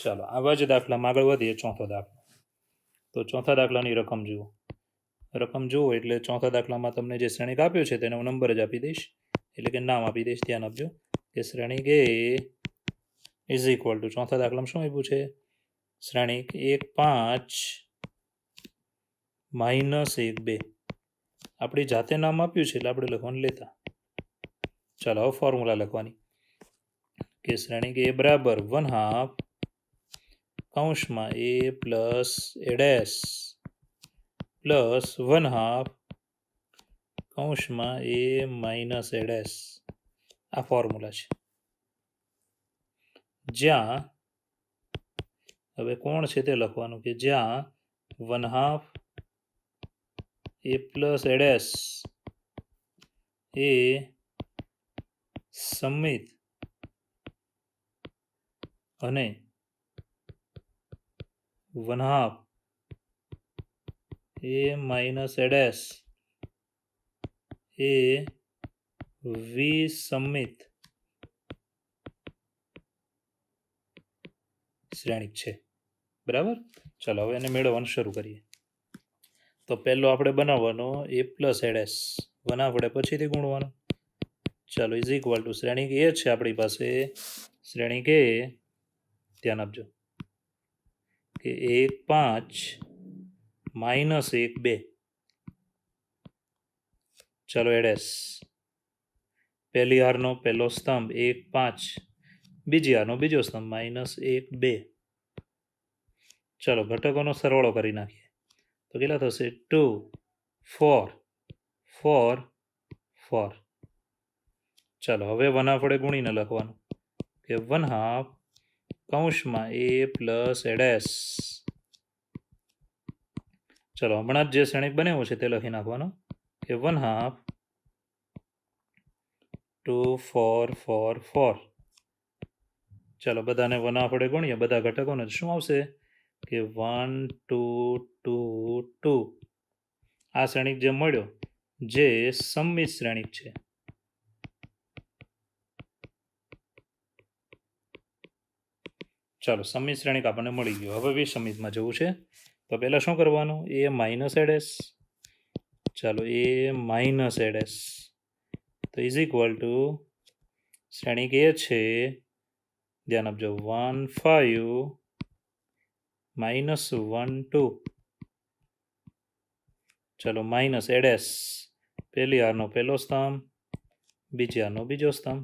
ચાલો આવા જ દાખલામાં આગળ વધીએ. ચોથો દાખલો. તો ચોથા દાખલાની રકમ જુઓ. રકમ જુઓ એટલે ચોથા દાખલામાં તમને જે શ્રેણિક આપ્યું છે તેનો નંબર જ આપી દઈશ, એટલે કે નામ આપી દઈશ. ધ્યાન આપજો કે શ્રેણિક એ ઇઝ ઇક્વલ ટુ, ચોથા દાખલામાં શું આપ્યું છે? શ્રેણિક 1 5 -1 2. આપણી જાતે નામ આપ્યું છે એટલે આપણે લખવાનું લેતા. ચાલો હવે ફોર્મ્યુલા લખવાની કે શ્રેણિક એ બરાબર 1/2 કૌંસમાં a plus a dash plus 1/2 કૌંસમાં a માઇનસ a ડેશ. આ ફોર્મ્યુલા છે. જ્યાં હવે કોણ છે તે લખવાનું કે જ્યાં 1/2 a પ્લસ a ડેશ એ સમિત અને 1/2 a માઇનસ a ડેશ એ વિસમિત શ્રેણિક છે. બરાબર. ચાલો હવે એને મેળવવાનું શરૂ કરીએ. તો પહેલો આપણે બનાવવાનો a પ્લસ a ડેશ, 1/2 વડે પછીથી ગુણવાનું. ચાલો ઇઝ ઇક્વલ ટુ શ્રેણિક એ છે આપણી પાસે. શ્રેણિક એ ધ્યાન આપજો કે 1 5 -1 2. ચાલો a ડેશ પહેલી હારનો પહેલો સ્તંભ 1 5, બીજી હારનો બીજો સ્તંભ -1 2. ચાલો ઘટકોનો સરવાળો કરી નાખીએ તો કેટલા થશે? 2 4 4 4. ચાલો હવે 1/2 વડે ગુણીને લખવાનું કે 1/2 કૌંસમાં a પ્લસ a ડેશ. ચાલો હમણાં જ જે શ્રેણિક બનાવ્યો છે તે લખી નાખવાનો કે 1/2 2 4 4 4. ચાલો બધાને 1/2 વડે ગુણીએ બધા ઘટકોને. શું આવશે કે 1 2 2 2. આ શ્રેણિક જે મળ્યો જે સમમિત શ્રેણિક છે. ચાલો સમમિત શ્રેણિક આપણને મળી ગયો. હવે વિસમિતમાં જવું છે તો પહેલાં શું કરવાનું? a minus a dash. ચાલો a માઇનસ a ડેશ તો ઇઝ ઇક્વલ ટુ શ્રેણિક એ છે, ધ્યાન આપજો, 1 5 -1 2. ચાલો માઇનસ a ડેશ પહેલી હારનો પહેલો સ્તંભ, બીજી હારનો બીજો સ્તંભ.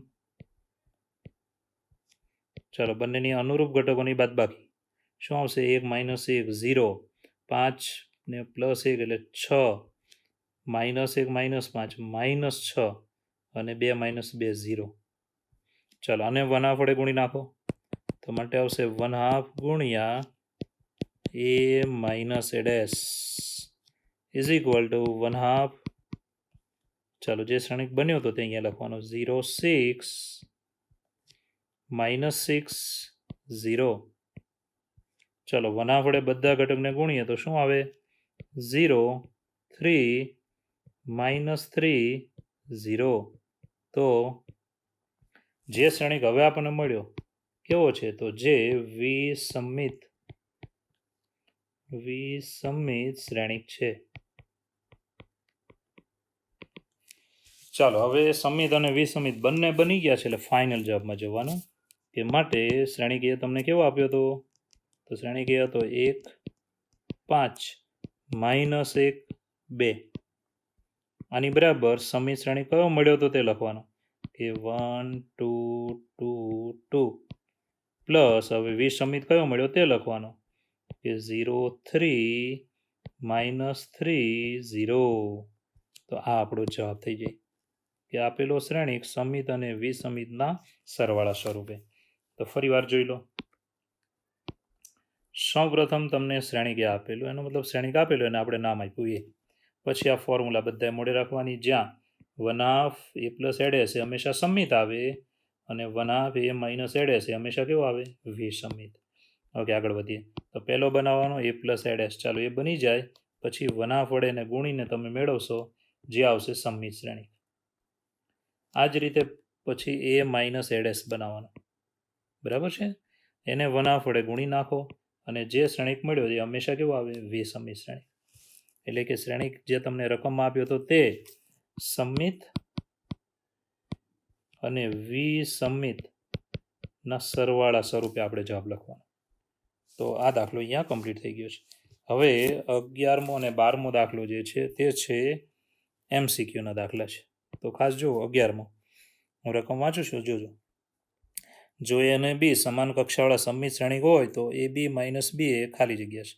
ચાલો બંનેની અનુરૂપ ઘટકોની બાદબાકી. શું આવશે? 1 -1 0, 5 ને +1 એટલે 6, -1 -5 -6 અને 2 -2 0. ચાલો આને 1/2 વડે ગુણી નાખો તો માટે આવશે 1/2 ગુણ્યા a minus a dash is equal two 1/2. ચાલો જે શ્રેણિક બન્યો હતો તે અહીંયા લખવાનો 0 6 -6 0. ચાલો 1/2 વડે બધા ઘટકને ગુણીએ તો શું આવે? 0 3 -3 0. તો જે શ્રેણિક હવે આપણને મળ્યો કેવો છે? તો જે વિસમિત શ્રેણિક છે. ચાલો હવે સમિત અને વિસમિત બંને બની ગયા છે એટલે ફાઇનલ જવાબમાં જવાનું કે માટે શ્રેણિક એ તમને કેવો આપ્યો હતો? તો શ્રેણિક એ હતો 1 5 -1 2. આની બરાબર સમિત શ્રેણિક કયો મળ્યો હતો તે લખવાનો કે 1 2 2 2 પ્લસ હવે વિસમિત કયો મળ્યો તે લખવાનો કે 0 3 -3 0. તો આ આપણો જવાબ થઈ જાય કે આપેલો શ્રેણિક સમિત અને વિસમિતના સરવાળા સ્વરૂપે. તો ફરી વાર જોઈ લો. સૌપ્રથમ તમને શ્રેણિક આપેલું, એનો મતલબ શ્રેણિક આપેલું અને આપણે નામ આપ્યું એ. પછી આ ફોર્મ્યુલા બધાએ મોડે રાખવાની જ્યાં 1/2 a પ્લસ a ડેશ એ હંમેશા સમિત આવે અને 1/2 એ માઇનસ એડ એસ એ હંમેશા કેવો આવે વિષમિત. ઓકે, આગળ વધીએ. તો પહેલો બનાવવાનો એ પ્લસ એડ એસ. ચાલો, એ બની જાય પછી 1/2 વડે એને ગુણીને તમે મેળવશો જે આવશે સમમિત શ્રેણી. આ જ રીતે પછી એ માઇનસ એડ એસ બનાવવાનો, બરાબર છે. એને 1/2 વડે ગુણી નાખો અને જે શ્રેણિક મળ્યો એ હંમેશા કેવો આવે વિષમિત શ્રેણિક. એટલે કે શ્રેણિક જે તમને રકમમાં આપ્યો હતો તે સમમિત અને વિષમિતના સરવાળા સ્વરૂપે આપણે જવાબ લખવાનો. તો આ દાખલો અહીંયા કમ્પ્લીટ થઈ ગયો છે. હવે 11મો અને 12મો દાખલો જે છે તે છે MCQના દાખલા છે. તો ખાસ જુઓ, 11મો હું રકમ વાંચું છું, જોજો. જો એ અને બી સમાન કક્ષાવાળા સમમિત શ્રેણિક હોય તો એ બી માઇનસ બી એ ખાલી જગ્યા છે.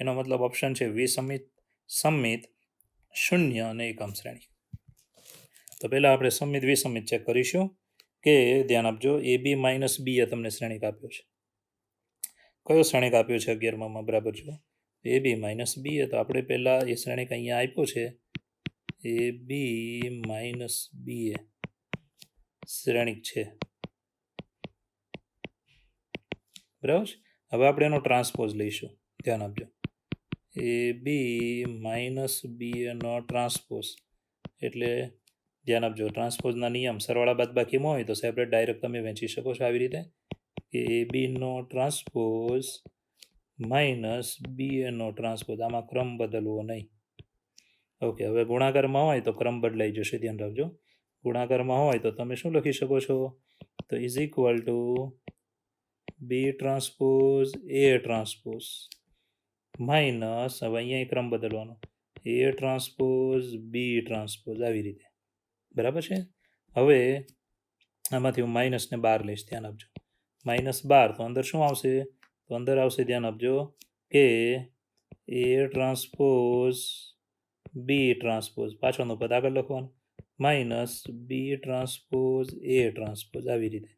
એનો મતલબ ઓપ્શન છે વિષમિત, સમમિત, શૂન્ય અને એકમ શ્રેણી. તો પહેલાં આપણે સમમિત વિષમિત ચેક કરીશું કે ધ્યાન આપજો, એ બી માઇનસ બી એ તમને શ્રેણિક આપ્યો છે. કયો શ્રેણિક આપ્યો છે 11માં? બરાબર જુઓ, એ બી માઇનસ બી એ. તો આપણે પહેલાં એ શ્રેણિક અહીંયા આપ્યો છે એ બી માઇનસ બી એ શ્રેણિક છે, બરાબર. હવે આપણે એનો ટ્રાન્સપોઝ લઈશું, ધ્યાન આપજો. એ બી માઇનસ બી એનો ટ્રાન્સપોઝ એટલે ધ્યાન આપજો, ટ્રાન્સપોઝના નિયમ સરવાળા બાદબાકીમાં હોય તો સેપરેટ ડાયરેક્ટ તમે વહેંચી શકો છો આવી રીતે કે એ બીનો ટ્રાન્સપોઝ માઇનસ બી એનો ટ્રાન્સપોઝ. આમાં ક્રમ બદલવો નહીં. ઓકે, હવે ગુણાકારમાં હોય તો ક્રમ બદલાઈ જશે, ધ્યાન રાખજો. ગુણાકારમાં હોય તો તમે શું લખી શકો છો? તો is equal to B transpose A transpose minus, હવે અહીંયા ક્રમ બદલવાનો, એ ટ્રાન્સપોઝ બી ટ્રાન્સપોઝ, આવી રીતે, બરાબર છે. હવે આમાંથી હું માઇનસને 12 લઈશ, ધ્યાન આપજો. -12 તો અંદર શું આવશે? તો અંદર આવશે, ધ્યાન આપજો, કે એ ટ્રાન્સપોઝ બી ટ્રાન્સપોઝ, પાછળનું પદ આગળ લખવાનું, minus B transpose A transpose, આવી રીતે.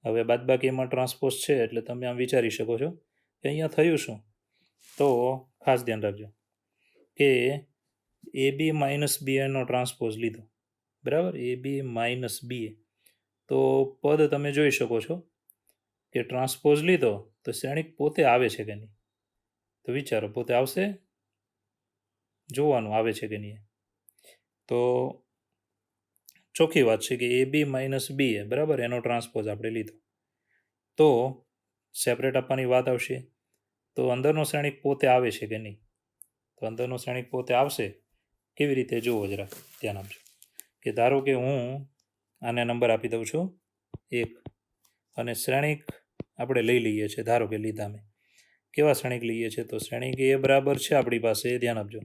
હવે બાદબાકી એમાં ટ્રાન્સપોઝ છે એટલે તમે આમ વિચારી શકો છો કે અહીંયા થયું શું. તો ખાસ ધ્યાન રાખજો કે એ બી માઇનસ બી એનો ટ્રાન્સપોઝ લીધો, બરાબર. એ બી માઇનસ બી એ, તો પદ તમે જોઈ શકો છો કે ટ્રાન્સપોઝ લીધો તો શ્રેણિક પોતે આવે છે કે નહીં. તો વિચારો, પોતે આવશે? જોવાનું આવે છે કે નહીં. તો ચોખ્ખી વાત છે કે એ બી માઇનસ બી એ, બરાબર, એનો ટ્રાન્સપોઝ આપણે લીધો તો સેપરેટ આપવાની વાત આવશે. તો અંદરનો શ્રેણિક પોતે આવે છે કે નહીં? તો અંદરનો શ્રેણિક પોતે આવશે. કેવી રીતે જુઓ જરા, ધ્યાન આપજો. કે ધારો કે હું આને નંબર આપી દઉં છું 1 અને શ્રેણિક આપણે લઈ લઈએ છીએ, ધારો કે લીધા મેં. કેવા શ્રેણિક લઈએ છીએ? તો શ્રેણિક એ બરાબર છે આપણી પાસે, ધ્યાન આપજો.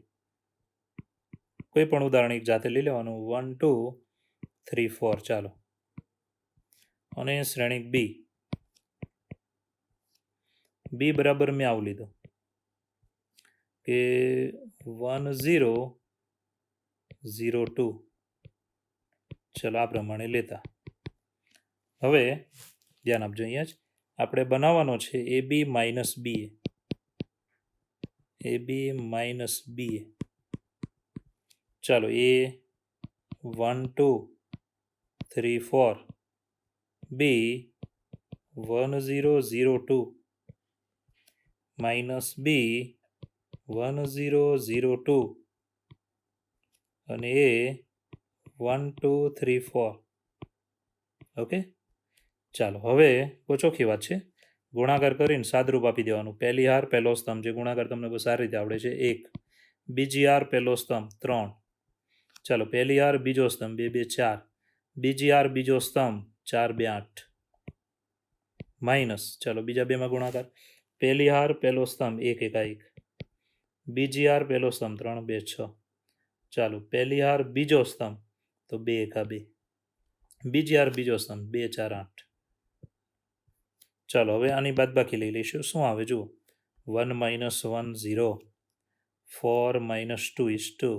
કોઈ પણ ઉદાહરણ એક જાતે લઈ લેવાનું, 1 2 3 4, ચાલો. અને શ્રેણિક બી બરાબર મેં આવું લીધું કે 1 0 0 2, ચલો આ પ્રમાણે લેતા. હવે ધ્યાન આપજો, અહીંયા જ આપણે બનાવવાનો છે એ બી માઇનસ બી એ બી માઇનસ બી એ. ચાલો, એ 1 2 3 4, બી 1 0 0 2, માઇનસ બી 1 0 0 2 અને એ 1 2 3 4. ઓકે, ચાલો. હવે બહુ ચોખ્ખી વાત છે, ગુણાકાર કરીને સાદરૂપ આપી દેવાનું. પહેલી હાર પહેલો સ્તંભ, જે ગુણાકાર તમને બહુ સારી રીતે આવડે છે, 1. બીજી હાર પહેલો સ્તંભ 3. ચાલો, પહેલી હાર બીજો સ્તંભ 2 2 4. બીજી હાર બીજો સ્તંભ 4 2 8. માઇનસ, ચાલો બીજા બેમાં ગુણાકાર, પહેલી હાર પહેલો સ્તંભ 1 1 1. બીજી હાર પહેલો સ્તંભ 3 2 6. ચાલો, પહેલી હાર બીજો સ્તંભ તો 2 1 2. બીજી હાર બીજો સ્તંભ 2 4 8. ચાલો, હવે આની બાદબાકી લઈ લઈશું. શું આવે જુઓ, 1 1 0, 4 2 is 2,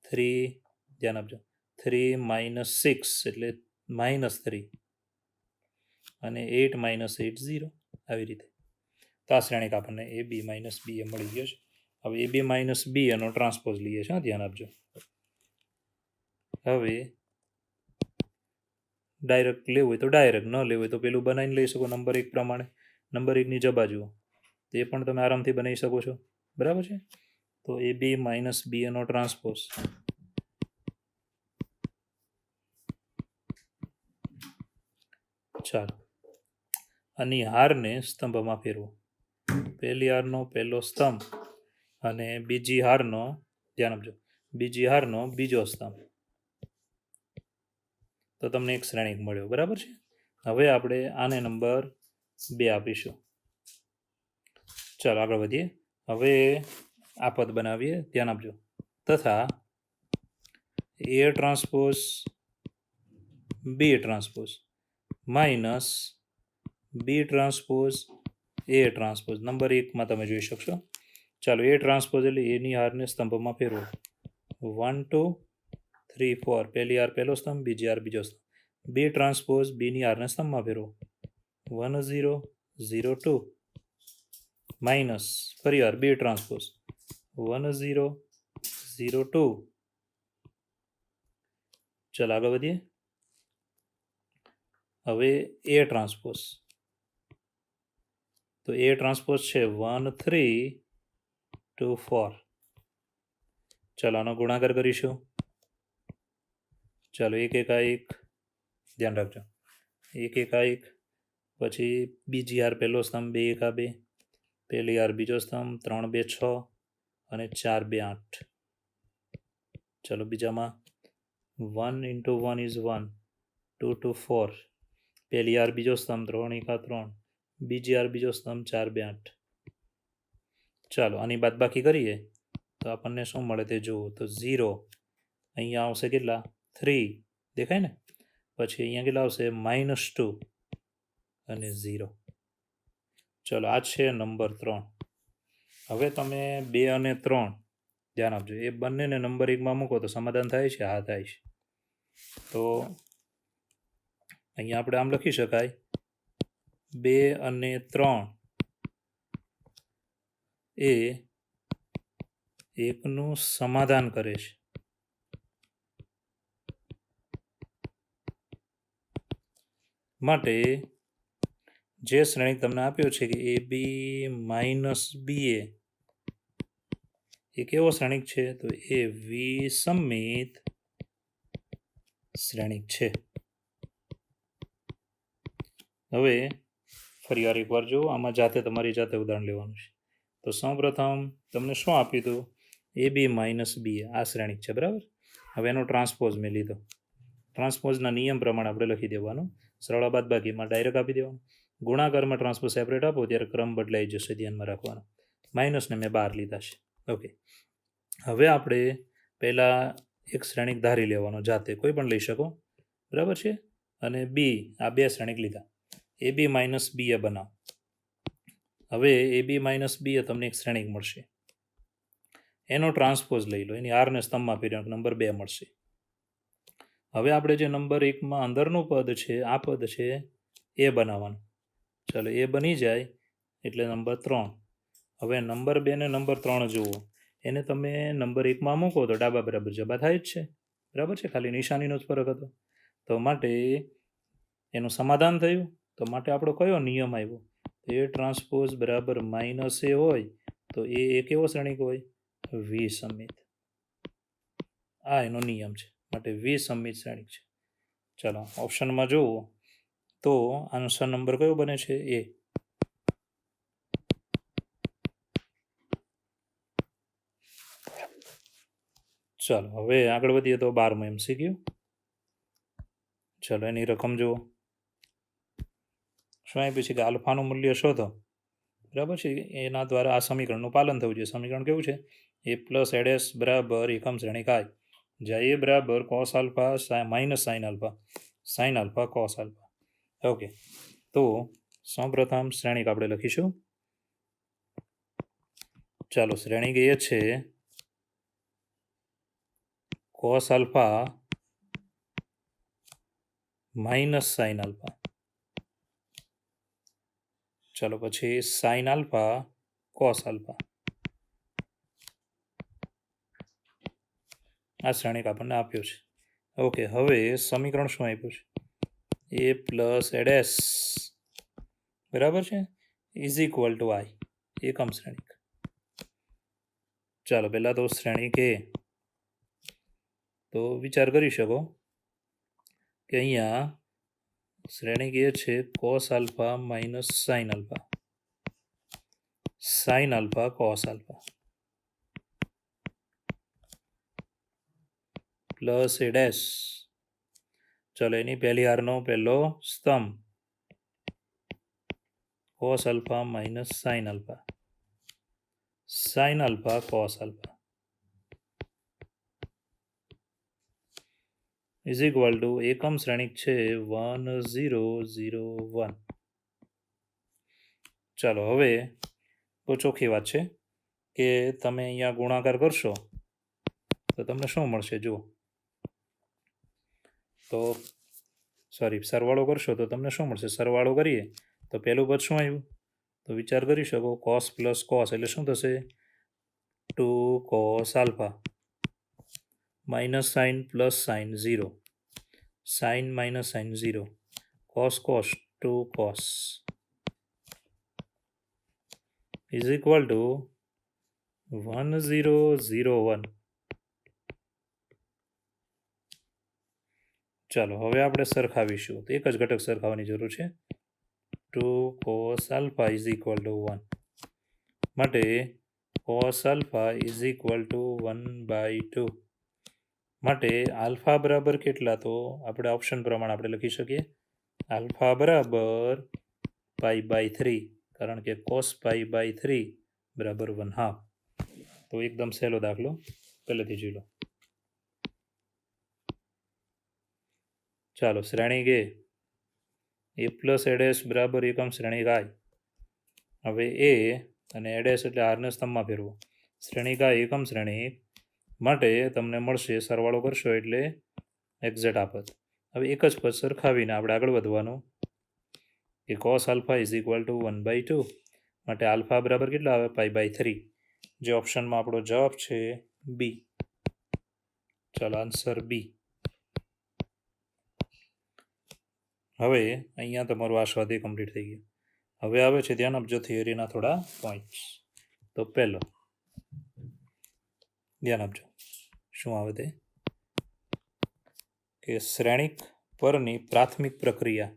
3, ધ્યાન આપજો, 3 6 એટલે -3 અને 8 8 0, આવી રીતે. તો આ શ્રેણિક આપણને એ બી માઇનસ બી એ મળી ગયો છે. હવે એ બી માઇનસ બી એનો ટ્રાન્સપોઝ લઈએ છીએ, ધ્યાન આપજો. હવે ડાયરેક્ટ લેવું હોય તો ડાયરેક્ટ, ન લેવું હોય તો પેલું બનાવીને લઈ શકો નંબર 1 પ્રમાણે. નંબર 1ની જબા જુઓ, તે પણ તમે આરામથી બનાવી શકો છો. બરાબર છે. તો AB માઇનસ BA નો ટ્રાન્સપોઝ. ચાલો, આની હારને સ્તંભમાં ફેરવો. પહેલી હારનો પહેલો સ્તંભ અને બીજી હારનો, ધ્યાન આપજો, બીજી હારનો બીજો સ્તંભ, તો તમને એક શ્રેણિક મળ્યો. બરાબર છે. હવે આપણે આને નંબર 2 આપીશું. ચાલો આગળ વધીએ. હવે આ પદ બનાવીએ, ધ્યાન આપજો. તથા A transpose B transpose minus B transpose A transpose number 1માં તમે જોઈ શકશો. ચાલો, A ટ્રાન્સપોઝ એટલે એની હારને સ્તંભમાં ફેરવો. 1 2 3 4, પહેલી હાર પહેલો સ્તંભ, બીજી હાર બીજો સ્તંભ. B ટ્રાન્સપોઝ બીની હારને સ્તંભમાં ફેરવો. 1 0 0 2 માઇનસ ફરી વાર B ટ્રાન્સપોઝ 1 0 0 2. ચાલો આગળ વધીએ. હવે A ટ્રાન્સપોઝ, તો A ટ્રાન્સપોઝ છે 1 3 2 4. ચાલો આનો ગુણાકાર કરીશું. ચાલો 1 1 1, ધ્યાન રાખજો, 1 1 1, પછી બીજી હાર પહેલો સ્તંભ 2 1 2, પહેલી હાર બીજો સ્તંભ 3 2 6 અને 4 2 8. ચાલો બીજામાં 1 into 1 is 1, 2 2 4, પહેલી હાર બીજો સ્તંભ 3 1 3, બીજી હાર બીજો સ્તંભ 4 2 8. ચાલો આની બાદબાકી કરીએ તો આપણને શું મળે તે જુઓ. તો 0 અહીંયા આવશે કેટલા? 3, દેખાય ને? પછી અહીંયા કેટલા આવશે? -2 અને 0. ચલો આ છે નંબર 3. હવે તમે 2 અને 3 ધ્યાન આપજો, એ બંનેને નંબર 1માં મૂકો તો સમાધાન થાય છે? હા, થાય છે. તો અહીંયા આપણે આમ લખી શકાય, 2 અને 3 એ એકનું સમાધાન કરે છે. માટે જે શ્રેણિક તમને આપ્યો છે કે AB માઇનસ BA એ કેવો શ્રેણિક છે? તો એ વિસંમિત શ્રેણિક છે. હવે ફરી વાર એકવાર જુઓ, આમાં જાતે તમારી જાતે ઉદાહરણ લેવાનું છે. તો સૌપ્રથમ તમને શું આપ્યું હતું? AB માઇનસ BA આ શ્રેણિક છે, બરાબર. હવે એનો ટ્રાન્સપોઝ મેં લીધો. ટ્રાન્સપોઝના નિયમ પ્રમાણે આપણે લખી દેવાનું. સરળ બાદબાકીમાં ડાયરેક્ટ આપી દેવાનું. ગુણાકારમાં ટ્રાન્સપોઝ સેપરેટ આપો ત્યારે ક્રમ બદલાઈ જશે, ધ્યાનમાં રાખવાનો. માઇનસને મેં 12 લીધા છે. ઓકે, હવે આપણે પહેલાં એક શ્રેણિક ધારી લેવાનો જાતે, કોઈ પણ લઈ શકો, બરાબર છે. અને બી, આ 2 શ્રેણિક લીધા. AB માઇનસ BA બનાવો. હવે AB માઇનસ BA તમને એક શ્રેણિક મળશે, એનો ટ્રાન્સપોઝ લઈ લો, એની આરને સ્તંભમાં ફેરવો, નંબર 2 મળશે. હવે આપણે જે નંબર 1માં અંદરનું પદ છે, આ પદ છે એ બનાવવાનું. ચાલો એ બની જાય એટલે નંબર 3. હવે નંબર 2 ને નંબર 3 જુઓ, એને તમે નંબર 1માં મૂકો તો ડાબા બરાબર જબા થાય જ છે, બરાબર છે. ખાલી નિશાનીનો જ ફરક હતો. તો માટે એનું સમાધાન થયું. તો માટે આપણો કયો નિયમ આવ્યો? A ટ્રાન્સપોઝ બરાબર માઇનસ A હોય તો એ કેવો શ્રેણિક હોય? વિસંમિત. આ એનો નિયમ છે, માટે વિસંમિત શ્રેણિક છે. ચાલો ઓપ્શનમાં જુઓ તો આન્સર નંબર કયો બને છે? A. ચાલો હવે આગળ વધીએ તો 12માં MCQ. ચાલો એની રકમ જુઓ. શું આપ્યું છે કે આલ્ફાનું મૂલ્ય શોધો, બરાબર છે. એના દ્વારા આ સમીકરણનું પાલન થવું જોઈએ. સમીકરણ કેવું છે? A પ્લસ એડએસ બરાબર એકમ શ્રેણિક I, જ્યાં A બરાબર cos alpha minus sine alpha cos alpha. Okay, તો સૌપ્રથમ શ્રેણિક આપણે લખીશું. ચાલો, શ્રેણિક એ છે cos alpha minus sine alpha. ચાલો પછી સાઇન આલ્ફા કોસ આલ્ફા. આ શ્રેણિક આપણને આપ્યું છે. ઓકે, હવે સમીકરણ શું આપ્યું છે? એ પ્લસ એડેસ બરાબર છે ઇઝ ઇક્વલ ટુ આઈ એકમ શ્રેણિક. ચાલો પહેલાં તો શ્રેણિક એ તો વિચાર કરી શકો કે અહીંયા શ્રેણિક એ છે cos alpha minus sine alpha, sine alpha cos alpha plus એ ડેશ. ચાલો એની પહેલી હારનો પહેલો સ્તંભ cos alpha minus sine alpha, sine alpha cos alpha is equal to એકમ શ્રેણિક છે 1001. ચાલો હવે બહુ ચોખ્ખી વાત છે કે તમે અહીંયા ગુણાકાર કરશો તો તમને શું મળશે જુઓ. તો સરવાળો કરશો તો તમને શું મળશે? સરવાળો કરીએ તો પહેલું પદ શું આવ્યું? તો વિચાર કરી શકો કોસ પ્લસ કોસ એટલે શું થશે? 2 cos alpha minus sine plus sine 0, sine minus sine 0, cos cos 2 cos is equal to 1001. ચાલો હવે આપણે સરખાવીશું તો એક જ ઘટક સરખાવવાની જરૂર છે. 2 cos alpha is equal two 1 માટે cos alpha is equal two 1/2 માટે આલ્ફા બરાબર કેટલા? તો આપણે ઓપ્શન પ્રમાણે આપણે લખી શકીએ આલ્ફા બરાબર π/3 કારણ કે કોસ π/3 બરાબર 1/2. તો એકદમ સહેલો દાખલો પહેલેથી જોઈ લો. ચાલો શ્રેણિક એ પ્લસ એડેસ બરાબર એકમ શ્રેણિક આઈ. હવે એ અને એડેસ એટલે આરને સ્તંભમાં ફેરવો. શ્રેણિક આ એકમ શ્રેણિક માટે તમને મળશે સરવાળો કરશો એટલે એક્ઝેક્ટ આ પદ. હવે એક જ પદ સરખાવીને આપણે આગળ વધવાનું કે cos alpha is equal two 1/2 માટે આલ્ફા બરાબર કેટલા આવે? π/3 જે ઓપ્શનમાં આપણો જવાબ છે બી. ચાલો આન્સર બી. હવે અહીંયા તમારું આ સ્વાધ્યાય કમ્પ્લીટ થઈ ગયું. હવે આવે છે ધ્યાન આપજો થિયરીના થોડા પોઈન્ટ્સ. તો પહેલો ધ્યાન આપજો શું આવે તે કે શ્રેણિક પરની પ્રાથમિક પ્રક્રિયા.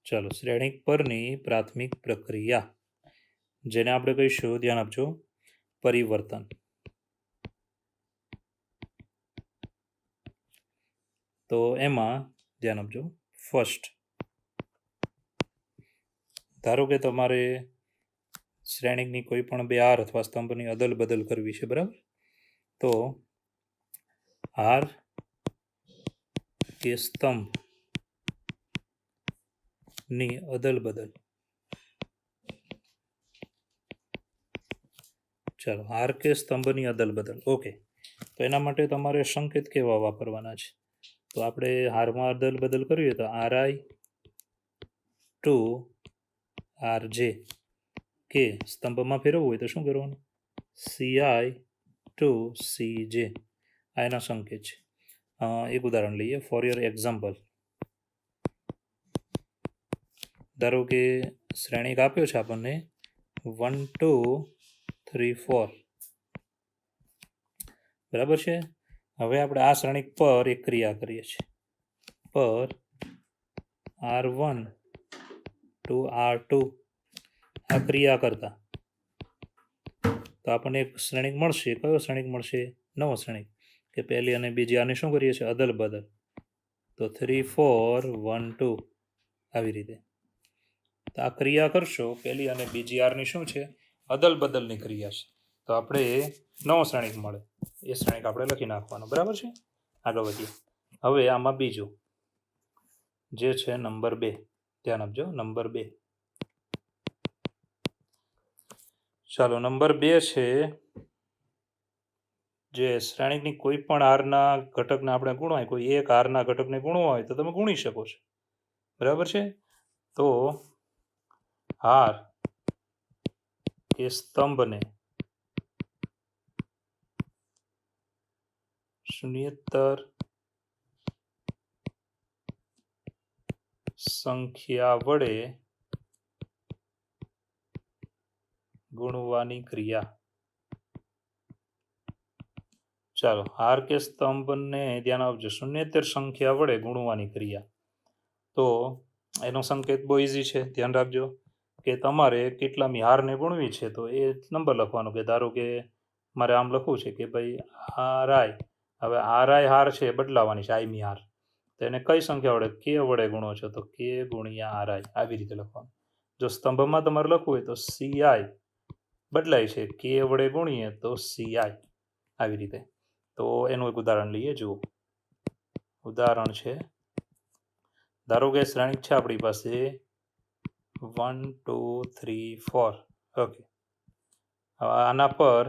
ચાલો શ્રેણિક પરની પ્રાથમિક પ્રક્રિયા જેને આપણે કહીશું ધ્યાન આપજો પરિવર્તન. તો એમાં ધ્યાન આપજો ફર્સ્ટ ધારો કે તમારે શ્રેણિકની કોઈ પણ બે હાર અથવા સ્તંભની અદલ બદલ કરવી છે બરાબર. તો હાર કે સ્તંભની અદલ બદલ. ચાલો હાર કે સ્તંભની અદલ બદલ ઓકે. તો એના માટે તમારે સંકેત કેવા વાપરવાના છે? તો આપણે હારમાં અદલ બદલ કરીએ તો RI ટુ RJ કે સ્તંભમાં ફેરવવું હોય તો શું કરવાનું? CI ટુ CJ આ એના સંકેત છે. એક ઉદાહરણ લઈએ ફોર યોર એક્ઝામ્પલ. ધારો કે શ્રેણિક આપ્યો છે આપણને 1 2 3 4 બરાબર છે. હવે આપણે આ શ્રેણિક પર એક ક્રિયા કરીએ છીએ પર R1 ટુ R2 આ ક્રિયા કરતા તો આપણને એક શ્રેણિક મળશે. કયો શ્રેણિક મળશે? નવો શ્રેણિક કે પહેલી અને બીજી આને શું કરીએ છીએ અદલ બદલ. તો 3 4 1 2 આવી રીતે. તો આ ક્રિયા કરશો પહેલી અને બીજી આરની શું છે? અદલ બદલની ક્રિયા છે. તો આપણે નવો શ્રેણિક મળે એ શ્રેણિક આપણે લખી નાખવાનો બરાબર છે. આગળ વધીએ. હવે આમાં બીજું જે છે નંબર 2 ધ્યાન આપજો નંબર 2. ચાલો નંબર 2 છે જે શ્રેણિકની કોઈ પણ હારના ઘટકને આપણે ગુણવાય કોઈ એક હારના ઘટકને ગુણવા હોય તો તમે ગુણી શકો છો બરાબર છે. તો હાર કે સ્તંભને શૂન્યેતર સંખ્યા વડે ગુણવાની ક્રિયા. ચાલો, હાર કે સ્તંભને ધ્યાન આપજો, શૂન્યેતર સંખ્યા વડે ગુણવાની ક્રિયા. તો એનો સંકેત બહુ ઇઝી છે, ધ્યાન રાખજો કે તમારે કેટલામી હારને ગુણવી છે તો એ નંબર લખવાનો. કે ધારો કે મારે આમ લખવું છે કે ભાઈ આરઆઈ, હવે આરઆઈ હાર છે એ બદલાવાની છે, આઈમી હાર, તો એને કઈ સંખ્યા વડે? કે વડે ગુણો છો તો કે ગુણ્યા આરઆઈ, આવી રીતે લખવાનું. જો સ્તંભમાં તમારે લખવું હોય તો સીઆઈ બદલાય છે, કે વડે ગુણીએ તો સીઆઈ, આવી રીતે. તો એનું એક ઉદાહરણ લઈએ, જુઓ. ઉદાહરણ છે, ધારો કે શ્રેણિક છે આપણી પાસે 1 2 3 4. ઓકે, હવે આના પર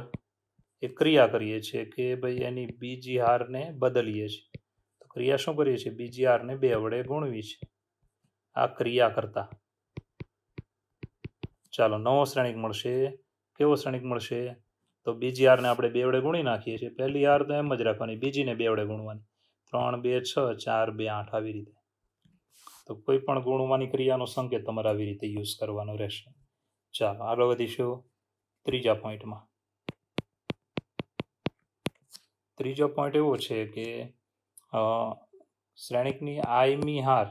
એક ક્રિયા કરીએ છીએ કે ભાઈ એની બીજી હારને બદલીએ છીએ. તો ક્રિયા શું કરીએ છીએ? બીજી હારને 2 વડે ગુણવી છે, આ ક્રિયા કરતા. ચાલો, નવો શ્રેણિક મળશે. કેવો શ્રેણિક મળશે? તો બીજી હારને આપણે 2 વડે ગુણી નાખીએ છીએ. પહેલી હાર તો એમ જ રાખવાની, બીજીને 2 વડે ગુણવાની. 3 2 6, 4 2 8, આવી રીતે. તો કોઈ પણ ગુણવાની ક્રિયાનો સંકેત તમારે આવી રીતે યુઝ કરવાનો રહેશે. ચાલો, આગળ વધીશું ત્રીજા પોઈન્ટમાં. ત્રીજો પોઈન્ટ એવો છે કે શ્રેણિકની આઈમી હાર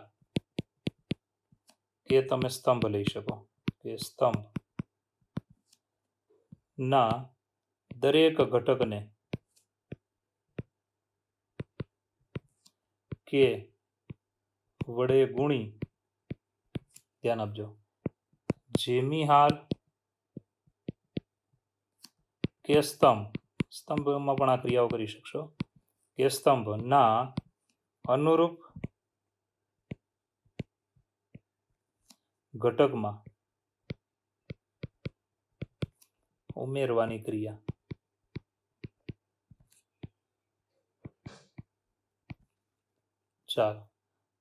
એ તમે સ્તંભ લઈ શકો, કે સ્તંભ ના દરેક ઘટકને કે વડે ગુણી, ધ્યાન આપજો, જેમી હાર કે સ્તંભમાં પણ આ ક્રિયાઓ કરી શકશો, કે સ્તંભ ના અનુરૂપ ઘટકમાં ઉમેરવાની ક્રિયા. ચાલો,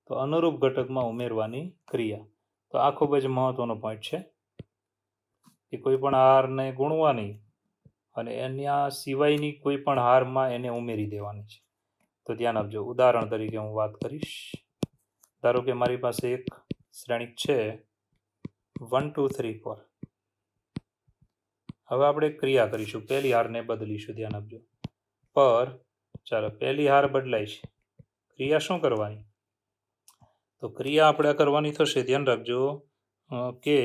તો અનુરૂપ ઘટકમાં ઉમેરવાની ક્રિયા. તો આ ખૂબ જ મહત્વનો પોઈન્ટ છે કે કોઈ પણ હારને ગુણવાની અને એના સિવાયની કોઈ પણ હારમાં એને ઉમેરી દેવાની છે. તો ધ્યાન આપજો. ઉદાહરણ તરીકે હું વાત કરીશ. ધારો કે મારી પાસે એક શ્રેણિક છે 1 2 3 4. હવે આપણે ક્રિયા કરીશું, પહેલી હારને બદલીશું, ધ્યાન આપજો. પર ચાલો, પહેલી હાર બદલાય છે, ક્રિયા શું કરવાની? તો ક્રિયા આપણે કરવાની થશે, ધ્યાન રાખજો કે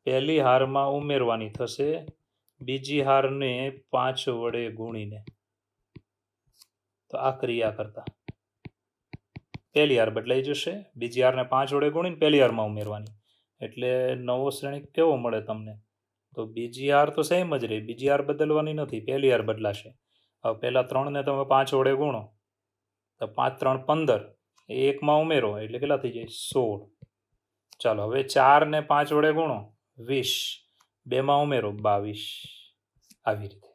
પહેલી હારમાં ઉમેરવાની થશે બીજી હારને 5 વડે ગુણીને. તો આ ક્રિયા કરતા પહેલી હાર બદલાઈ જશે, બીજી હારને 5 વડે ગુણીને પહેલી હારમાં ઉમેરવાની, એટલે નવો શ્રેણિક કેવો મળે તમને? તો બીજી હાર તો સેમ જ રહી, બીજી હાર બદલવાની નથી, પહેલી હાર બદલાશે. હવે પહેલા 3ને તમે 5 વડે ગુણો તો 5 3 15, એ એકમાં ઉમેરો એટલે કેટલા થઈ જાય? 16. ચાલો, હવે 4ને 5 વડે ગુણો 20, 2માં ઉમેરો 22, આવી રીતે.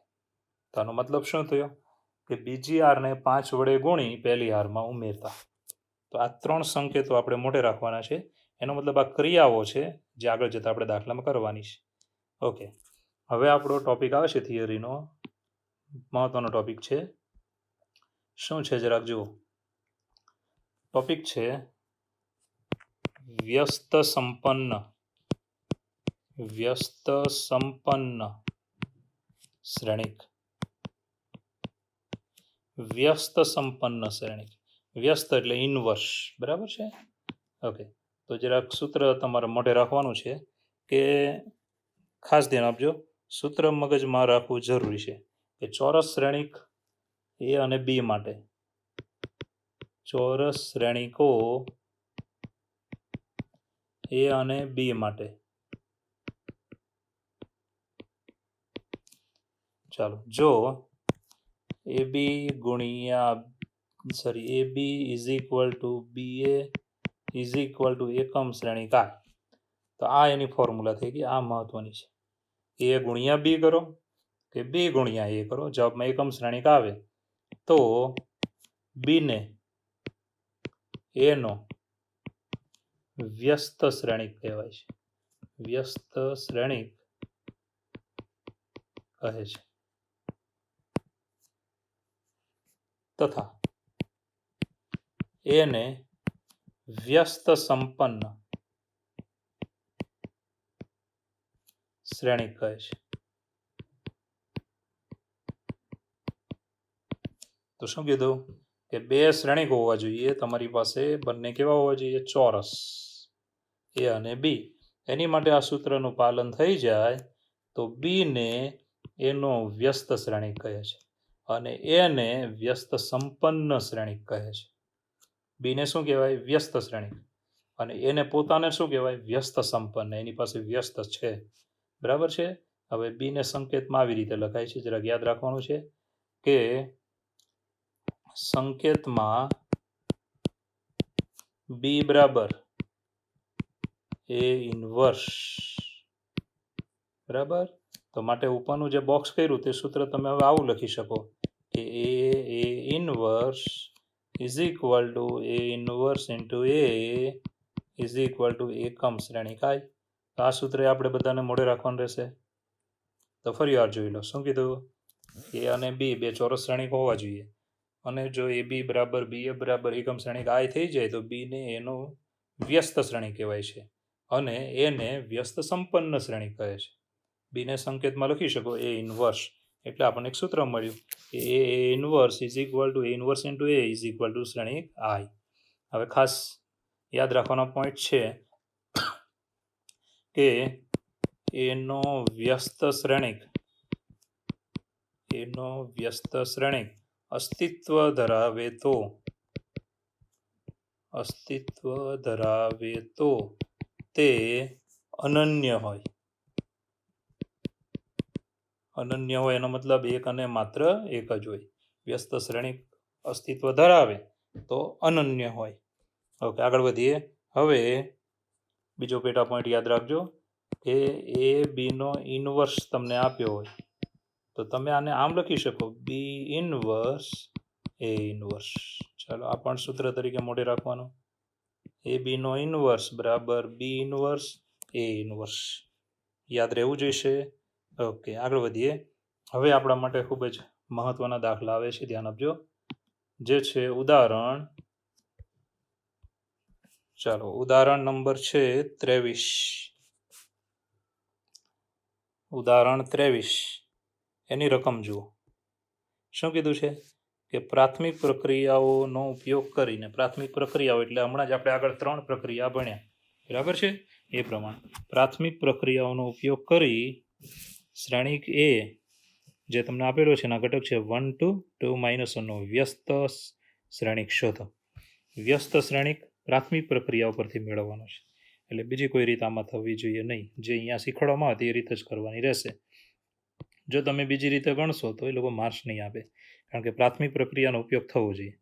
તો આનો મતલબ શું થયો? કે બીજી હારને 5 વડે ગુણી પહેલી હારમાં ઉમેરતા. તો આ 3 સંકેતો આપણે મોઢે રાખવાના છે. એનો મતલબ આ ક્રિયાઓ છે જે આગળ જતા આપણે દાખલામાં કરવાની છે. ઓકે, હવે આપણો ટોપિક આવે છે થિયરીનો, મહત્વનો ટોપિક છે. શું છે જરાક જુઓ. ટોપિક છે વ્યસ્ત સંપન્ન શ્રેણિક. વ્યસ્ત સંપન્ન શ્રેણિક. વ્યસ્ત એટલે ઇનવર્સ, બરાબર છે? ઓકે, તો જરાક સૂત્ર તમારે મોઢે રાખવાનું છે, કે ખાસ ધ્યાન આપજો, સૂત્ર મગજમાં રાખવું જરૂરી છે કે ચોરસ શ્રેણિક એ અને બી માટે, ચોરસ શ્રેણિકો એ અને બી માટે, ચાલો, જો AB ગુણ્યા AB is equal two BA is equal to એકમ શ્રેણિક આ, તો આ એની ફોર્મ્યુલા થઈ ગઈ. આ મહત્વની છે. A ગુણ્યા B કરો કે B ગુણ્યા A કરો, જવાબમાં એકમ શ્રેણિક આવે તો બીને એનો વ્યસ્ત શ્રેણિક કહેવાય છે. વ્યસ્ત શ્રેણિક કહે છે તથા એને વ્યસ્ત સંપન્ન શ્રેણિક કહે છે. તો શું કીધું કે બે શ્રેણિક હોવા જોઈએ, તમારી પાસે બંને કેવા હોવા જોઈએ? ચોરસ, એ અને બી. એની માટે આ સૂત્રનું પાલન થઈ જાય તો બી ને એનો વ્યસ્ત શ્રેણિક કહે છે અને એને વ્યસ્ત સંપન્ન શ્રેણિક કહે છે. બીને શું કહેવાય? વ્યસ્ત શ્રેણિક. અને એને પોતાને શું કહેવાય? વ્યસ્ત સંપન્ન. એની પાસે વ્યસ્ત છે, બરાબર છે. હવે બીને સંકેતમાં આવી રીતે લખાય છે, જરાક યાદ રાખવાનું છે કે સંકેતમાં બી બરાબર એ ઇનવર્સ, બરાબર. તો માટે ઉપરનું જે બોક્સ કર્યું તે સૂત્ર તમે હવે આવું લખી શકો કે A inverse is equal to A inverse into A is equal to એકમ શ્રેણિક આઈ. તો આ સૂત્ર આપણે બધાને મોઢે રાખવાનું રહેશે. તો ફરી વાર જોઈ લો. શું કીધું? એ અને બી બે ચોરસ શ્રેણિક હોવા જોઈએ, અને જો એ બી બરાબર બી એ બરાબર એકમ શ્રેણિક આઈ થઈ જાય તો બી ને એનો વ્યસ્ત શ્રેણિક કહેવાય છે અને એને વ્યસ્ત સંપન્ન શ્રેણિક કહે છે. બીને સંકેતમાં લખી શકો એ ઇનવર્સ, એટલે આપણને એક સૂત્ર મળ્યું કે A inverse is equal to A inverse into A is equal to શ્રેણિક આઈ. હવે ખાસ યાદ રાખવાનો પોઈન્ટ છે કે એનો વ્યસ્ત શ્રેણિક અસ્તિત્વ ધરાવે તો તે અનન્ય હોય. અનન્ય હોય એનો મતલબ એક અને માત્ર એક જ હોય. વ્યસ્ત શ્રેણિક અસ્તિત્વ ધરાવે તો અનન્ય હોય. ઓકે, આગળ વધીએ. હવે બીજો પેટા પોઈન્ટ યાદ રાખજો કે એ બીનો ઇનવર્સ તમને આપ્યો હોય તો તમે આને આમ લખી શકો બી ઇનવર્સ એ ઇનવર્સ. ચાલો આ પણ સૂત્ર તરીકે મોઢે રાખવાનું. એ બીનો ઇનવર્સ બરાબર બી ઇનવર્સ એ ઇનવર્સ. યાદ રહેવું જોઈશે. ઓકે, આગળ વધીએ. હવે આપણા માટે ખૂબ જ મહત્વના દાખલા આવે છે, ધ્યાન આપજો, જે છે ઉદાહરણ. ચાલો ઉદાહરણ નંબર છે 23. ઉદાહરણ 23 એની રકમ જુઓ. શું કીધું છે કે પ્રાથમિક પ્રક્રિયાઓનો ઉપયોગ કરીને, પ્રાથમિક પ્રક્રિયાઓ એટલે હમણાં જ આપણે આગળ 3 પ્રક્રિયા ભણ્યા, બરાબર છે, એ પ્રમાણે પ્રાથમિક પ્રક્રિયાઓનો ઉપયોગ કરી શ્રેણિક એ જે તમને આપેલો છે એના ઘટક છે 1 2 2 -1 નો વ્યસ્ત શ્રેણિક શોધો. વ્યસ્ત શ્રેણિક પ્રાથમિક પ્રક્રિયાઓ પરથી મેળવવાનો છે, એટલે બીજી કોઈ રીત આમાં થવી જોઈએ નહીં. જે અહીંયા શીખવાડવામાં આવે તે રીતે જ કરવાની રહેશે. જો તમે બીજી રીતે ગણશો તો એ લોકો માર્ક્સ નહીં આપે, કારણ કે પ્રાથમિક પ્રક્રિયાનો ઉપયોગ થવો જોઈએ.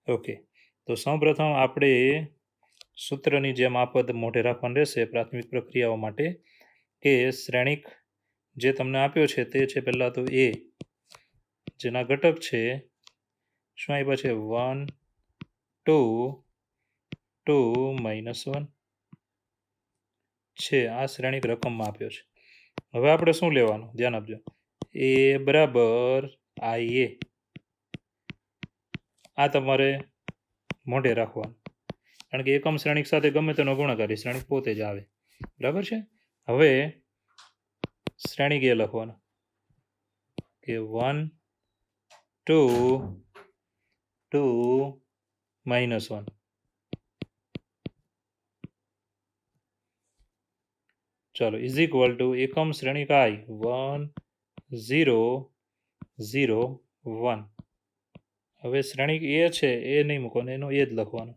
ઓકે, તો સૌપ્રથમ આપણે સૂત્રની જેમ આ પદ મોઢે રાખવાનું રહેશે પ્રાથમિક પ્રક્રિયાઓ માટે કે શ્રેણિક જે તમને આપ્યો છે તે છે પહેલાં તો એ, જેના ઘટક છે શું આપ્યા છે 1 2 2 -1 છે. આ શ્રેણિક રકમમાં આપ્યો છે. હવે આપણે શું લેવાનું? ધ્યાન આપજો. એ બરાબર આઈ એ, આ તમારે મોઢે રાખવાનું, કારણ કે એકમ શ્રેણિક સાથે ગમે તેનો ગુણાકાર શ્રેણિક પોતે જ આવે, બરાબર છે. હવે શ્રેણિક એ લખવાનું કે 1 2 2 -1. ચાલો ઇઝ ઇક્વલ ટુ એકમ શ્રેણિક આઈ 1 0 0 1. હવે શ્રેણિક એ છે એ નહીં મૂકવાનું, એનો એ જ લખવાનું.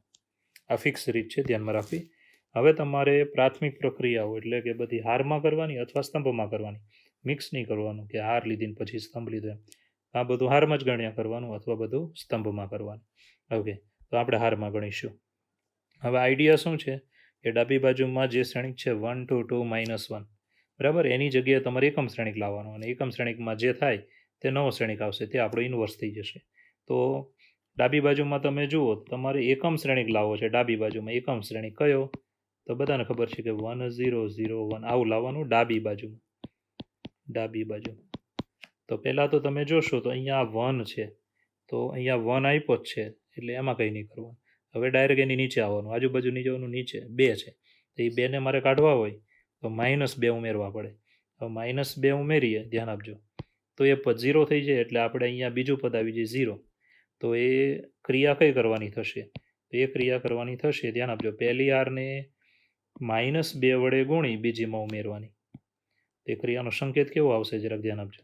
આ ફિક્સ રીત છે, ધ્યાનમાં રાખવી. હવે તમારે પ્રાથમિક પ્રક્રિયાઓ એટલે કે બધી હારમાં કરવાની અથવા સ્તંભમાં કરવાની, મિક્સ નહીં કરવાનું કે હાર લીધી ને પછી સ્તંભ લીધો એમ. આ બધું હારમાં જ ગણ્યા કરવાનું અથવા બધું સ્તંભમાં કરવાનું. ઓકે, તો આપણે હારમાં ગણીશું. હવે આઈડિયા શું છે કે ડાબી બાજુમાં જે શ્રેણિક છે 1 2 2 -1, બરાબર, એની જગ્યાએ તમારે એકમ શ્રેણિક લાવવાનું, અને એકમ શ્રેણિકમાં જે થાય તે નવો શ્રેણિક આવશે, તે આપણો ઇન્વર્સ થઈ જશે. તો ડાબી બાજુમાં તમે જુઓ તમારે એકમ શ્રેણિક લાવવો છે. ડાબી બાજુમાં એકમ શ્રેણિક કયો? તો બધાને ખબર છે કે 1 0 0 1 આવું લાવવાનું ડાબી બાજુમાં. તો પહેલાં તો તમે જોશો તો અહીંયા 1 છે, તો અહીંયા 1 આપ્યો જ છે, એટલે એમાં કંઈ નહીં કરવાનું. હવે ડાયરેક્ટ એની નીચે આવવાનું, આજુબાજુ નહીં જવાનું, નીચે 2 છે, તો એ 2ને મારે કાઢવા હોય તો -2 ઉમેરવા પડે. હવે -2 ઉમેરીએ, ધ્યાન આપજો, તો એ પદ 0 થઈ જાય, એટલે આપણે અહીંયા બીજું પદ આવી જાય 0. તો એ ક્રિયા કઈ કરવાની થશે? તો એ ક્રિયા કરવાની થશે, ધ્યાન આપજો, પહેલી હારને -2 વડે ગુણી બીજીમાં ઉમેરવાની. તે ક્રિયાનો સંકેત કેવો આવશે જરાક ધ્યાન આપજો,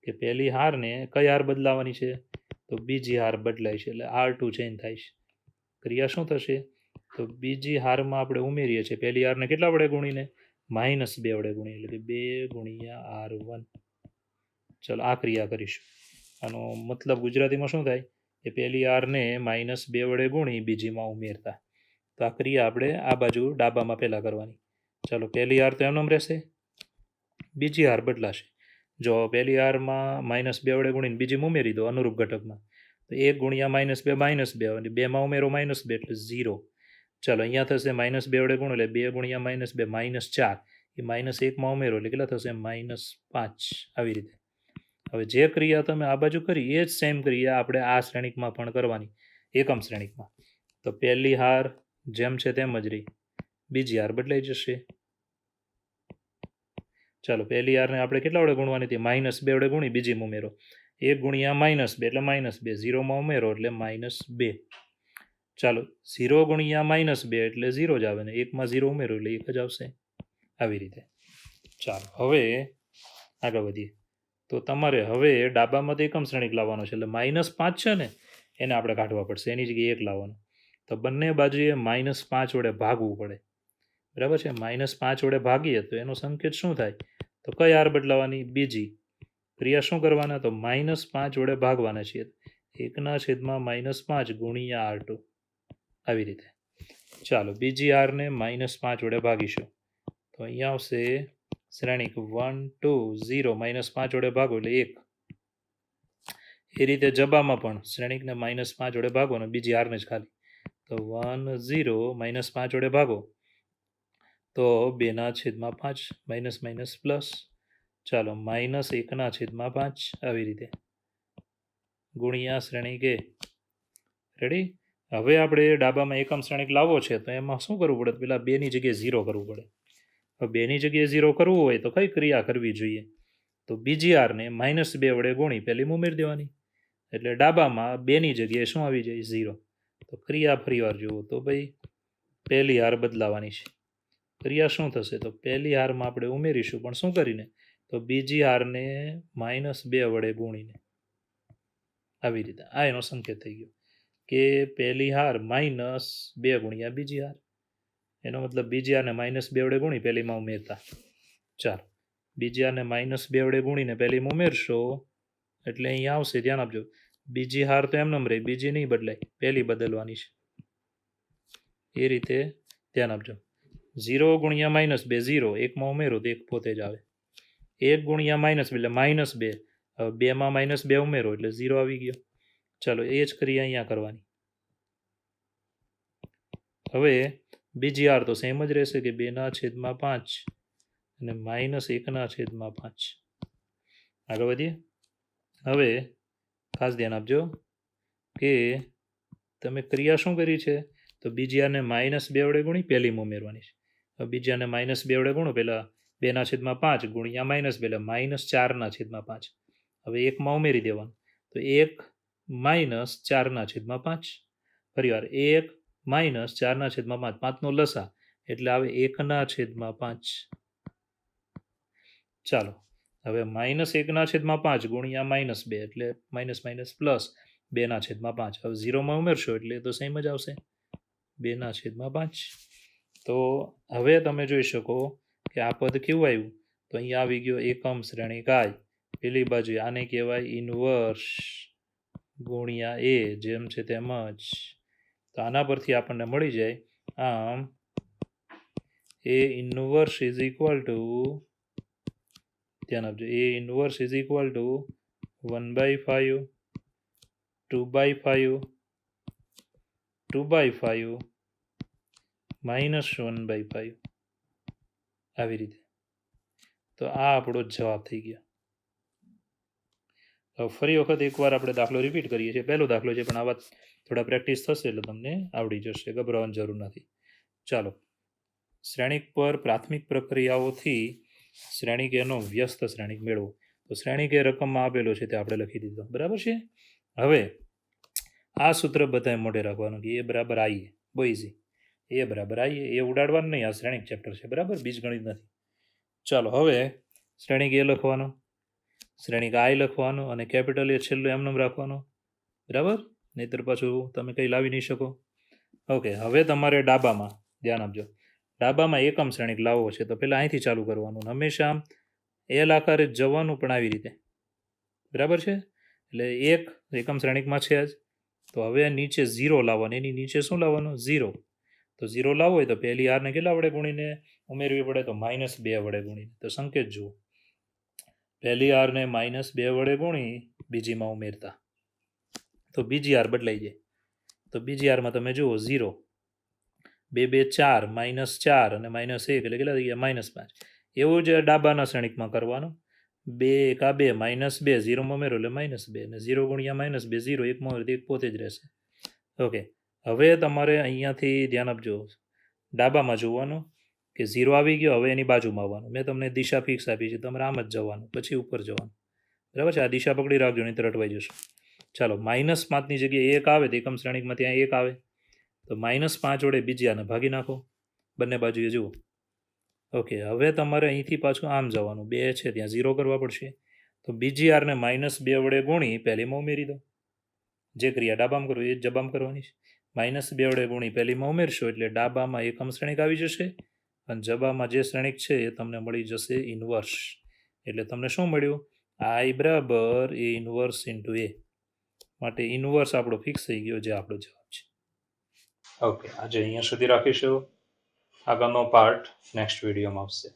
કે પહેલી હારને કઈ હાર બદલાવાની છે? તો બીજી હાર બદલાય છે, એટલે R2 ચેન્જ થાય છે. ક્રિયા શું થશે? તો બીજી હારમાં આપણે ઉમેરીએ છીએ પહેલી હારને કેટલા વડે ગુણીને? -2 વડે ગુણીએ, એટલે કે 2 ગુણ્યા R1. ચલો આ ક્રિયા કરીશું. આનો મતલબ ગુજરાતીમાં શું થાય કે પહેલી હારને -2 વડે ગુણી બીજીમાં ઉમેરતા. તો આ ક્રિયા આપણે આ બાજુ ડાબામાં પહેલાં કરવાની. ચાલો, પહેલી હાર તો એમનેમ રહેશે, બીજી હાર બદલાશે. જો પહેલી હારમાં -2 વડે ગુણીને બીજીમાં ઉમેરી દો અનુરૂપ ઘટકમાં, તો 1 ગુણ્યા -2 અને 2માં ઉમેરો -2 એટલે 0. ચાલો, અહીંયા થશે -2 વડે ગુણો એટલે 2 ગુણ્યા -2 -4, એ -1માં ઉમેરો એટલે કેટલા થશે? -5. આવી રીતે. હવે જે ક્રિયા તમે આ બાજુ કરી એ જ સેમ ક્રિયા આપણે આ શ્રેણિકમાં પણ કરવાની, એકમ શ્રેણિકમાં. તો પહેલી હાર જેમ છે તેમ જ રહી, બીજી હાર બદલાઈ જશે. ચાલો, પહેલી હારને આપણે કેટલા વડે ગુણવાની હતી? -2 વડે ગુણી બીજીમાં ઉમેરો, 1 ગુણ્યા -2 એટલે -2, 0માં ઉમેરો એટલે -2. ચાલો, 0 ગુણ્યા -2 એટલે 0 જ આવે ને, 1માં 0 ઉમેરો એટલે 1 જ આવશે. આવી રીતે. ચાલો, હવે આગળ વધીએ. તો તમારે હવે ડાબામાંથી એકમ શ્રેણિક લાવવાનો છે, એટલે -5 છે ને એને આપણે કાઢવા પડશે, એની જગ્યાએ 1 લાવવાનું. તો બંને બાજુએ -5 વડે ભાગવું પડે, બરાબર છે? -5 વડે ભાગીએ તો એનો સંકેત શું થાય? તો કઈ હાર બદલાવાની? બીજી. ક્રિયા શું કરવાના? તો -5 વડે ભાગવાના છીએ, 1/-5 ગુણ્યા R2. આવી રીતે. ચાલો, બીજી હારને -5 વડે ભાગીશું, તો અહીંયા આવશે શ્રેણિક 1 2 0, -5 વડે ભાગો એટલે 1. એ રીતે જબામાં પણ શ્રેણિકને -5 વડે ભાગો અને બીજી હારને જ ખાલી, તો 1 0 -5 વડે ભાગો તો 2/5 પ્લસ. ચાલો, -1/5 આવી રીતે ગુણ્યા શ્રેણિક એ. રેડી? હવે આપણે ડાબામાં એકમ શ્રેણિક લાવવો છે, તો એમાં શું કરવું પડે? પેલા 2ની જગ્યાએ 0 કરવું પડે. હવે 2ની જગ્યાએ 0 કરવું હોય તો કઈ ક્રિયા કરવી જોઈએ? તો બીજી હારને -2 વડે ગુણી પહેલી ઉમેરી દેવાની, એટલે ડાબામાં 2ની જગ્યાએ શું આવી જાય? 0. તો ક્રિયા ફરીવાર જુઓ તો ભાઈ પહેલી હાર બદલાવાની છે. ક્રિયા શું થશે? તો પહેલી હારમાં આપણે ઉમેરીશું, પણ શું કરીને? તો બીજી હારને -2 વડે ગુણીને. આવી રીતે. આ એનો સંકેત થઈ ગયો કે પહેલી હાર -2 ગુણ્યા બીજી હાર, એનો મતલબ બીજી હારને -2 વડે ગુણી પહેલીમાં ઉમેરતા. ચાલો, બીજી હારને -2 વડે ગુણીને પહેલીમાં ઉમેરશો એટલે અહીંયા આવશે, ધ્યાન આપજો, બીજી હાર તો એમનેમ રહી, બીજી નહીં બદલાય, પહેલી બદલવાની છે. એ રીતે ધ્યાન આપજો. 0 ગુણ્યા -2 0, 1માં ઉમેરો તો 1 પોતે જ આવે. 1 ગુણ્યા -2 એટલે -2, હવે 2માં -2 ઉમેરો એટલે 0 આવી ગયો. ચાલો, એ જ ક્રિયા અહીંયા કરવાની. હવે બીજી હાર તો સેમ જ રહેશે કે 2/5 અને -1/5. આગળ વધીએ. હવે ખાસ ધ્યાન આપજો કે તમે ક્રિયા શું કરી છે? તો બીજી હારને -2 વડે ગુણી પહેલીમાં ઉમેરવાની છે. હવે બીજી હારને -2 વડે ગુણો, પહેલાં 2/5 ગુણ્યા -2 એટલે -4/5. હવે 1માં ઉમેરી દેવાનું, તો 1 -4/5. ફરીવાર 1 -4/5, 5નો લસા એટલે આવે 1/5. ચાલો, હવે -1/5 ગુણ્યા -2 એટલે પ્લસ 2/5. હવે 0માં ઉમેરશો એટલે તો સેમ જ આવશે, 2/5. તો હવે તમે જોઈ શકો કે આ પદ કેવું આવ્યું? તો અહીંયા આવી ગયો એકમ શ્રેણિક I. પેલી બાજુ આને કહેવાય ઇન્વર્સ ગુણ્યા A, જેમ છે તેમ જ. તો આના પરથી આપણને મળી જાય, આમ A inverse is equal two, ધ્યાન આપજો, A inverse is equal two 1/5 2/5 2/5 -1/5. આવી રીતે. તો આ આપણો જવાબ થઈ ગયો. હવે ફરી વખત એકવાર આપણે દાખલો રિપીટ કરીએ છીએ. પહેલો દાખલો છે પણ આવા થોડા પ્રેક્ટિસ થશે એટલે તમને આવડી જશે, ગભરાવાની જરૂર નથી. ચાલો, શ્રેણિક પર પ્રાથમિક પ્રક્રિયાઓથી શ્રેણિક એનો વ્યસ્ત શ્રેણિક મેળવો. તો શ્રેણિક એ રકમમાં આપેલો છે તે આપણે લખી દીધો, બરાબર છે. હવે આ સૂત્ર બધાએ મોઢે રાખવાનું કે એ બરાબર આઈએ, બહુ ઇઝી. એ બરાબર આઈએ, એ ઉડાડવાનું નહીં, આ શ્રેણિક ચેપ્ટર છે, બરાબર, બીજગણિત નથી. ચાલો, હવે શ્રેણિક એ લખવાનો, શ્રેણિક આઈ લખવાનો અને કેપિટલ એ છેલ્લું એમનેમ રાખવાનો, બરાબર, નહીતર પાછું તમે કંઈ લાવી નહીં શકો. ઓકે, હવે તમારે ડાબામાં ધ્યાન આપજો. ડાબામાં એકમ શ્રેણિક લાવવો છે તો પહેલાં અહીંથી ચાલુ કરવાનું, હંમેશા આમ એલ આકારે જ જવાનું, પણ આવી રીતે, બરાબર છે. એટલે એક એકમ શ્રેણિકમાં છે જ, તો હવે નીચે 0 લાવવાનું, એની નીચે શું લાવવાનું? 0. તો 0 લાવવો હોય તો પહેલી આરને કેટલા વડે ગુણીને ઉમેરવી પડે? તો -2 વડે ગુણીને. તો સંકેત જુઓ, પહેલી આરને -2 વડે ગુણી બીજીમાં ઉમેરતા તો બીજી આર બદલાઈ જાય. તો બીજી આરમાં તમે જુઓ 0, 2 2 4, -4 અને -1 એટલે કેટલા થઈ ગયા? -5. એવું જ ડાબાના શ્રેણિકમાં કરવાનું. 2 1 2, -2, 0માં ઉમેરો એટલે -2, અને 0 ગુણ્યા -2, 0, 1માં ઉમેરો તો 1 પોતે જ રહેશે. ઓકે, હવે તમારે અહીંયાથી ધ્યાન આપજો, ડાબામાં જોવાનું કે 0 આવી ગયો, હવે એની બાજુમાં આવવાનું. મેં તમને દિશા ફિક્સ આપી છે, તમારે આમ જ જવાનું, પછી ઉપર જવાનું, બરાબર છે. આ દિશા પકડી રાખજો, નહીં તો અટવાઈ જશો. ચાલો, -5ની જગ્યાએ 1 આવે તો એકમ શ્રેણિકમાં ત્યાં 1 આવે, તો -5 વડે બીજી આને ભાગી નાખો, બંને બાજુએ જુઓ. ઓકે, હવે તમારે અહીંથી પાછું આમ જવાનું, 2 છે ત્યાં 0 કરવા પડશે, તો બીજી આરને -2 વડે ગુણી પહેલીમાં ઉમેરી દો. જે ક્રિયા ડાબામાં કરો એ જ જબામાં કરવાની છે. -2 વડે ગુણી પહેલીમાં ઉમેરશો એટલે ડાબામાં એકમ શ્રેણિક આવી જશે, અને જબામાં જે શ્રેણિક છે એ તમને મળી જશે ઇન્વર્સ. એટલે તમને શું મળ્યું? I બરાબર એ ઇન્વર્સ ઇન્ટુ એ, માટે ઇન્વર્સ આપણો ફિક્સ થઈ ગયો, જે આપણો જવાબ છે. ઓકે, આજે અહીંયા સુધી રાખીશું. આગળનો પાર્ટ નેક્સ્ટ વિડીયોમાં આવશે.